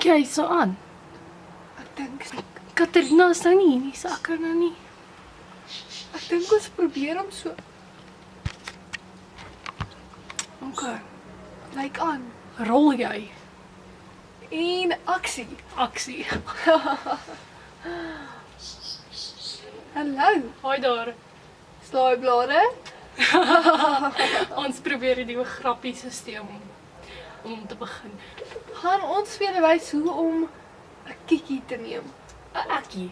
jy so aan? Ek dink Katarina is nou nie, nie sakker nou nie. ek dink ons probeer om so Okay, lyk aan. rol jy. En aksie. Aksie. Hallo. Hoi daar. Slaaiblare. Ons probeer die nuwe grappie stelsel om te begin. Gaan ons vir julle wys hoe om 'n kikkie te neem. 'n Ekkie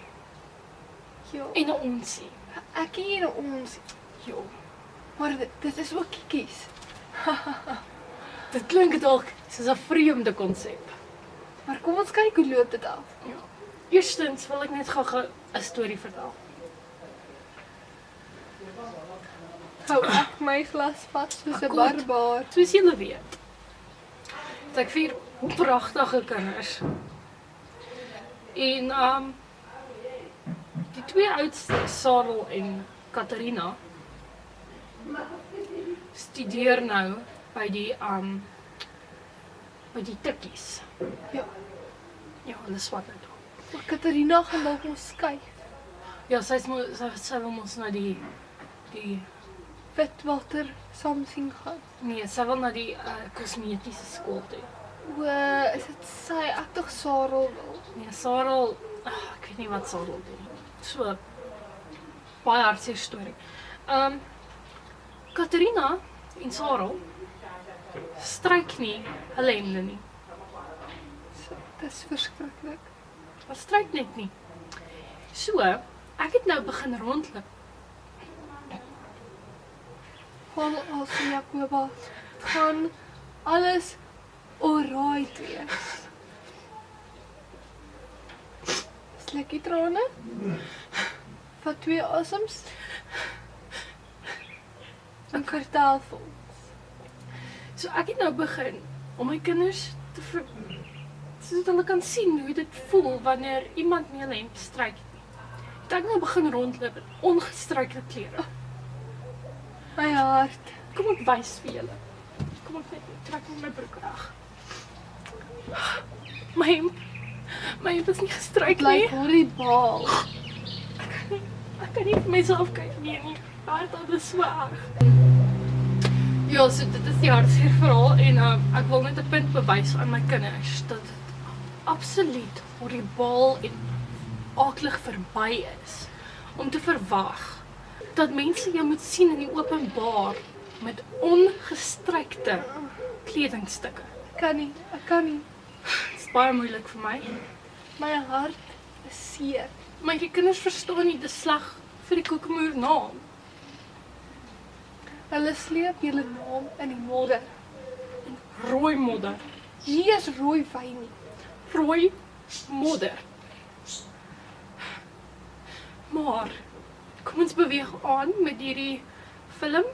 Ja. en 'n onsie. 'n Ekkie en 'n ons. Jo. Maar dit is ook kikkies. Dit klink dalk soos 'n vreemde konsep. Maar kom ons kyk hoe loop dit af. Ja. Eerstens wil ek net gou 'n storie vertel. Hou ek my glas vas soos 'n Akkoord. barbaar. Soos julle weet, het ek 4 pragtige kinders. En die 2 oudste, Sarel en Katarina, studeer nou by die tikkies. Ja. Ja, hulle swat nou. Maar Katarina gaan dalk ons skuif. Ja, sy wil ons na die Witwater saam sien gaan. nee, sy wil na die kosmetiese skool toe. O, is dit sy? Ek tog Sarel wil. Nee, Sarel, ek weet nie wat Sarel doen. So baie hartseer storie. Katarina en Sarel stryk nie hulle hemde nie. Dis verskriklik. Hulle stryk net nie. So, ek het nou begin rondloop. Gaan als Jakoba. Gaan alles alright wees. Slekkie trane. Vat 2 asems. En vertel vir ons. So ek het nou begin om my kinders te sodat hulle kan sien hoe dit voel wanneer iemand nie hulle hemp stryk nie. Het ek nou begin rondloop in ongestrykte klere. My hart. Kom ek wys vir julle. Kom ek net trek my broek reg. My hemp is nie gestryk Dit nie. lyk horribaal. Ek kan nie vir myself kyk nie. Dit is so erg. Ja, so dit is die hartseer verhaal en ek wil net 'n punt bewys aan my kinders dat dit absoluut horribaal en aaklig verby is om te verwag dat mense jou moet sien in die openbaar met ongestrykte kledingstukke. Ek kan nie. Dit is baie moeilik vir my. My hart is seer. Maar die kinders verstaan nie, dis sleg vir die koekemoer naam. Hulle sleep julle naam in die modder. Rooi modder. Nie eens rooi wyn nie. Rooi modder. Maar kom ons beweeg aan met hierdie film.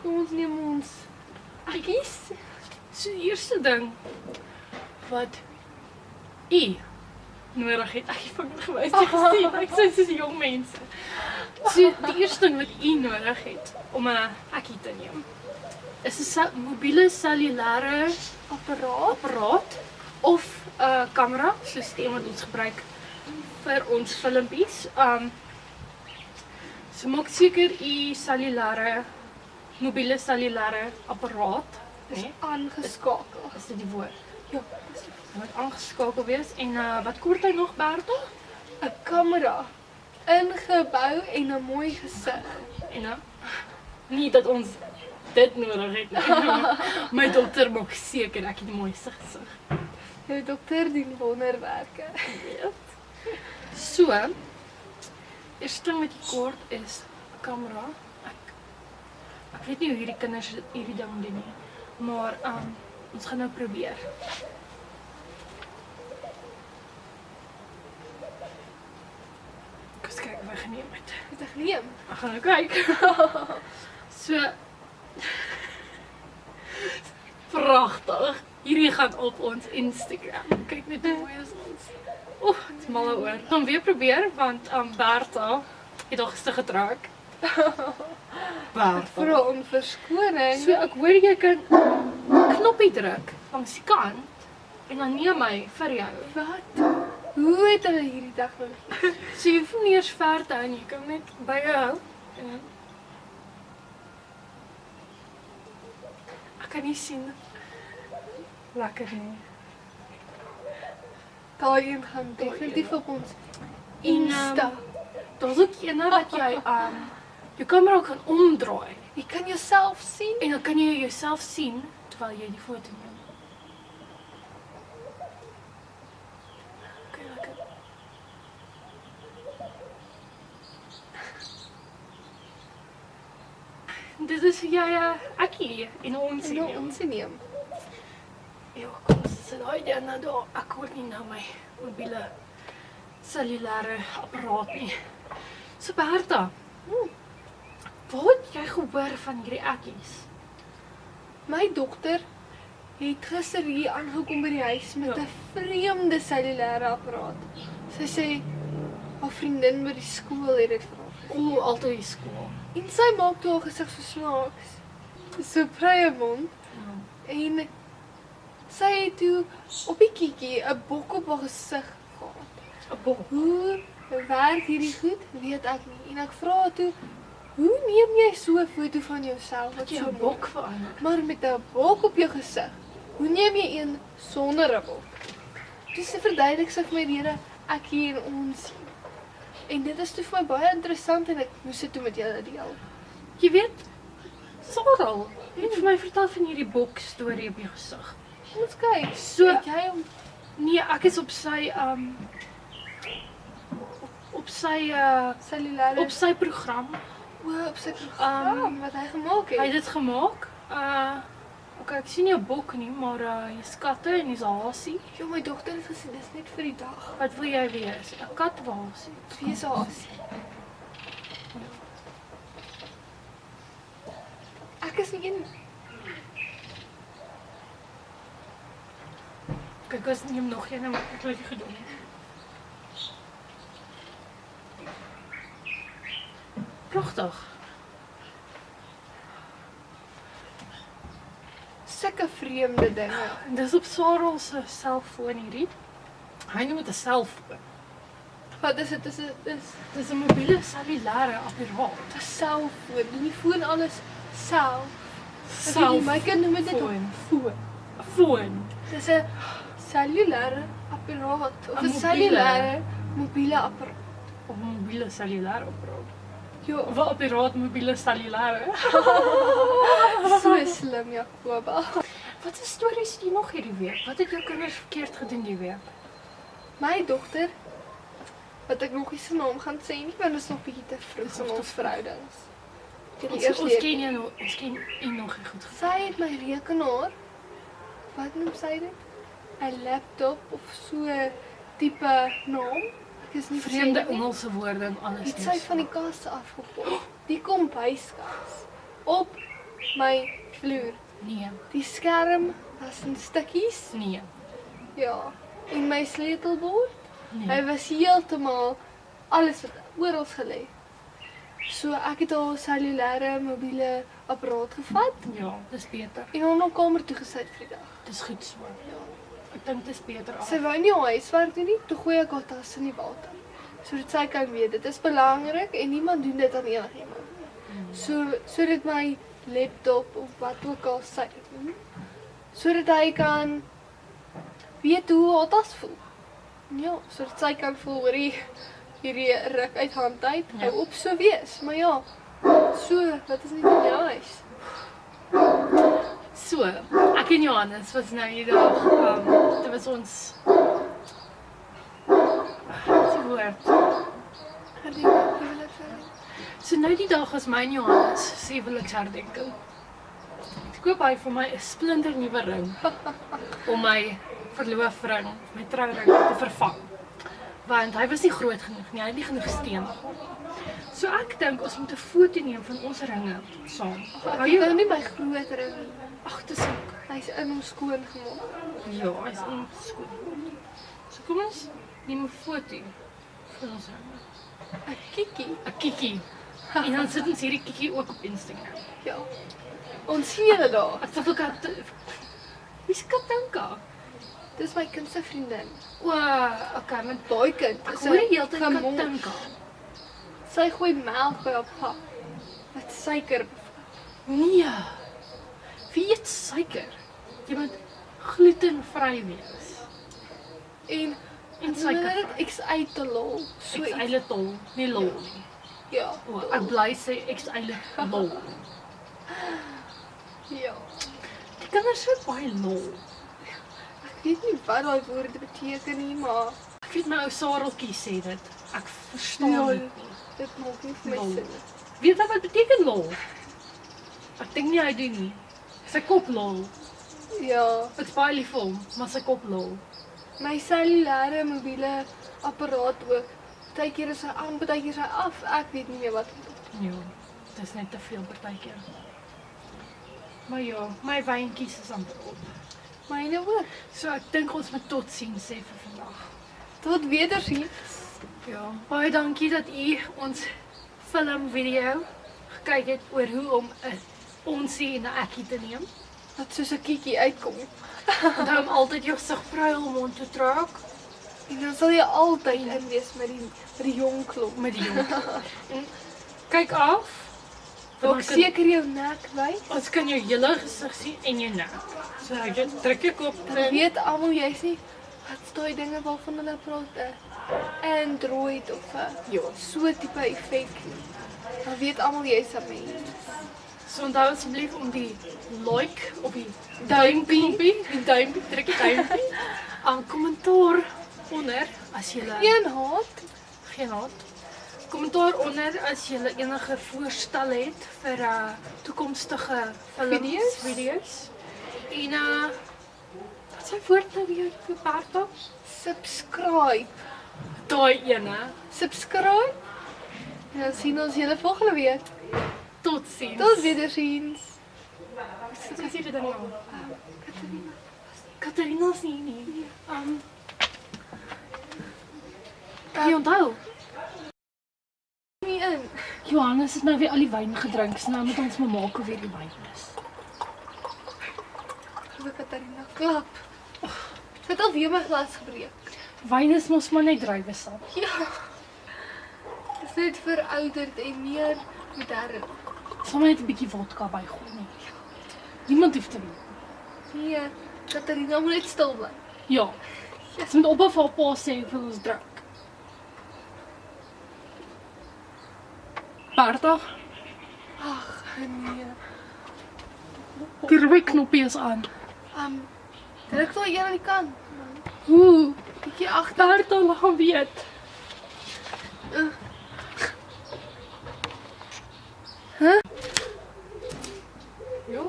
Kom ons neem ons ekkies. So die eerste ding wat u nodig het. Ek het vinnig gewys jy gesien. Ek sê soos jong mense. So die eerste ding wat u nodig het om 'n ekkie te neem is 'n mobiele cellulêre apparaat of 'n kamera, soos die een wat ons gebruik vir ons filmpies. So maak seker u mobiele cellulêre apparaat Is aangeskakel. is dit die woord. Ja, Hy moet aangeskakel wees en wat kort hy nog, Bertel? 'n kamera ingebou en 'n mooi gesig. En nie dat ons dit nodig het nie. My dokter maak seker ek het die mooiste gesig. Jou dokter doen wonderwerke. So, eerste ding met die kort is 'n kamera. Ek weet nie hoe hierdie kinders hierdie ding doen nie, maar ons gaan nou probeer. Kom kyk of ek geneem het. Het ek neem? Ek gaan nou kyk. So pragtig. Hierdie gaan op ons Instagram. Kyk net hoe mooi is ons. Oeh, dit is mal oor. Ek gaan weer probeer want Bertha het al gister getrek. Bertha. Vra om verskoning. So ek hoor jy kan knoppie druk langs die kant en dan neem hy vir jou. Wat? Hoe het hulle hierdie tegnologie? So jy hoef nie eers ver te hou nie, jy kan net by jou hou. En ek kan nie sien. Lekker nie. Daai een gaan definitief op ons Insta. Daar's ook ene wat jy jou kamera kan omdraai Jy kan jouself sien. en dan kan jy jouself sien terwyl jy die foto neem. Okay, lekker. Dit is hoe jy ekkie en ons En nou ons neem. Ja, kom sit daai dan nou daar. Ek hoor nie nou my mobiele cellulêre apparaat nie. So Bertha, wat het jy gehoor van hierdie ekkies? My dogter het gister hier aangekom by die huis met Ja. 'n vreemde cellulêre apparaat. Sy sê haar vriendin by die skool het dit vir haar. O, altyd die skool. En sy maak toe haar gesig so snaaks. So vrye mond. En sy het toe op die kiekie 'n bok op haar gesig gehad. 'n Bok. Hoe werk hierdie goed? Weet ek nie. En ek vra haar toe, hoe neem jy so 'n foto van jouself wat Jy so 'n bok verander. maar met 'n bok op jou gesig? Hoe neem jy een sonder 'n bok? Dis 'n verduidelik sy vir my rede ek hier en ons. En dit is toe vir my baie interessant en ek moes dit toe met julle deel. Jy weet, Sarah het vir my vertel van hierdie bok storie op jou gesig. Ons kyk. So- Het jy hom Nee, ek is op sy cellulêre op sy program. op sy program wat hy gemaak Hy het? het dit gemaak. Okay, ek sien nie 'n bok nie, maar hier's katte en hier's 'n hasie. Ja, my dogter het gesê dis net vir die dag. Wat wil jy wees? 'n Kat of 'n hasie? Wie se haas? Ek is nie een. Kyk, as neem nog een, maar ek het dit gedoen. Pragtig. Sulke vreemde dinge. En dis op Sarah se selfoon hierdie. Hy noem dit 'n selfoon. Wat is dit? Dis Dis 'n mobiele cellulêre apparaat. 'n selfoon. Die foon alles self. My kind noem dit 'n Foon. foon. 'n Foon. Dis 'n cellulêre apparaat of 'n mobiele. cellulêre mobiele apparaat. Of 'n mobiele cellulêre apparaat. Jo, Of 'n apparaat mobiele cellulêre. so slim Jakoba. Wat 'n stories het jy nog hierdie week? Wat het jou kinders verkeerd gedoen die week? My dogter wat ek nog nie se naam gaan sê nie, want dit is nog bietjie te vroeg Dis in nog ons te vroeg. verhoudings. Ek het Ons eers ons leer- ken jou, ons ken u nog nie goed. Sy het my rekenaar, wat noem sy dit? 'n Laptop of so tipe naam. Ek is nie Vreemde seker nie. Engelse woorde en alles. Het sy van die kas afgekom. Die kombuiskas op my vloer. Nee, Die skerm was in stukkies. nee, Ja. En my sleutelbord, hy nee. was heeltemal alles wat oral gelê. So ek het haar cellulêre mobiele apparaat gevat Ja, dis beter. en hom na kamer toe gesit vir die dag. Dis goed so. Ek dink dis beter af. Sy wou nie haar huiswerk doen nie, toe gooi ek haar tas in die water. Sodat sy kan weet dit is belangrik en niemand doen dit aan enigiemand. Sodat my laptop of wat ook al sy doen, sodat hy kan weet hoe haar tas voel. Ja, sodat sy kan voel hoor hierdie ruk uit hand uit, Ja. hou op so wees. Maar ja, so, wat is nie in jou huis? So, ek en Johannes was nou die dag, dit was ons wat is die woord? So nou die dag was my en Johannes se huweliksherdenking. Ek koop hy vir my 'n splinter nuwe ring om my verloofring, my trouring te vervang. Want hy was nie groot genoeg nie, hy het nie genoeg steen gehad. So ek dink ons moet 'n foto neem van ons ringe saam. Hou Ek jy wil nie my groot ring nie. Ag, dis ook. Hy's in hom skoon gemaak. Ja, hy's onskoon. So kom ons neem 'n foto van ons ringe. 'n Kiekie. 'n Kiekie. En dan sit ons hierdie kiekie ook op Instagram. Ja. Ons sien julle daar. Ek sê vir Kat, wie's Katinka? Dis my kind se vriendin. O, okay, want Daai kind ek is hoor die hele tyd gemors. Katinka. Sy gooi melk by haar pap met suiker. Nee. Wie eet suiker? Jy moet glutenvry wees. En En suiker. suiker. Ek uit te lol. So Ek's iets. eintlik tol, nie lol nie. Ja. O, ek bly sê ek's eintlik lol. Ja. Die kinders is baie lol. Ek weet nie wat daai woorde beteken nie, maar Ek weet my ou Sareltjie sê dit. Ek verstaan lol. dit nie. Dit maak nie vir my Lol. sin. Weet jy wat beteken lol? Ek dink nie hy doen nie. Sy kop lol. Ja. Ek's baie lief vir hom, maar sy kop lol. My cellulêre mobiele apparaat ook. Partykeer is hy aan, partykeer is hy af. Ek weet nie meer wat om te doen. Ja, dit is net te veel partykeer. Maar ja, my wyntjies is amper op. Myne ook. So ek dink ons moet totsiens sê vir vandag. Tot wedersien. Ja, baie dankie dat u ons filmvideo gekyk het oor hoe om 'n onsie en 'n ekkie te neem. Wat soos 'n kiekie uitkom. Onthou om altyd jou sigpruil mond te trek En dan sal jy altyd in wees met die jong klomp. met die jong. En kyk af. Ook seker jou nek wys. Ons kan jou hele gesig sien en jou nek. So jy druk jou kop Dan in. weet almal jy sê wat is daai dinge waarvan hulle praat? 'n Android of 'n Ja. so tipe effek. Dan weet almal jy's 'n mens. So onthou asseblief om die like op die duimpie, druk die duimpie aan kommentaar onder as jy Geen haat. geen haat. Kommentaar onder as jy enige voorstel het vir toekomstige video's. En wat s'y woord nou weer vir Bertha? Subscribe. Daai ene. Subscribe. En dan sien ons julle volgende week. Totsiens. Tot wederziens. Wat sê jy dan nou? Katarina's nie. Jy onthou? Nie in. Johannes het nou weer al die wyn gedrink, so nou moet ons maar maak hoe weer die wyn is. Hoe Katarina klap. Sy het alweer my glas gebreek. Wyn is mos maar net druiwesap. Ja. Dit is net verouderd en meer modern. Sal my net 'n bietjie vodka bygooi nie. Niemand hoef te weet. Nee, Katarina moet net stil bly. Ja. Sy moet ophou vir haar pa sê hoeveel ons drink. Bertha, Ag, nee. die rooi knoppie is aan. Druk daai een aan die kant. Hoe? Bietjie agter. Bertha laat hom weet. Ja,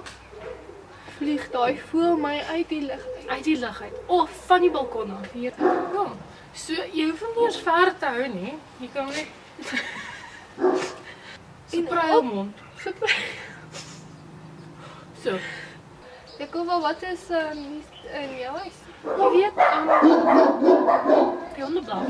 Vlieg daai voel my uit die lug uit. uit die lug uit. Of van die balkon af hier. Ja. So jy hoef hom nie eens ver te hou nie. Jy kan net En pruilmond. So. Ek hoor wel wat is nie in jou huis. Jy weet, die hondeblad.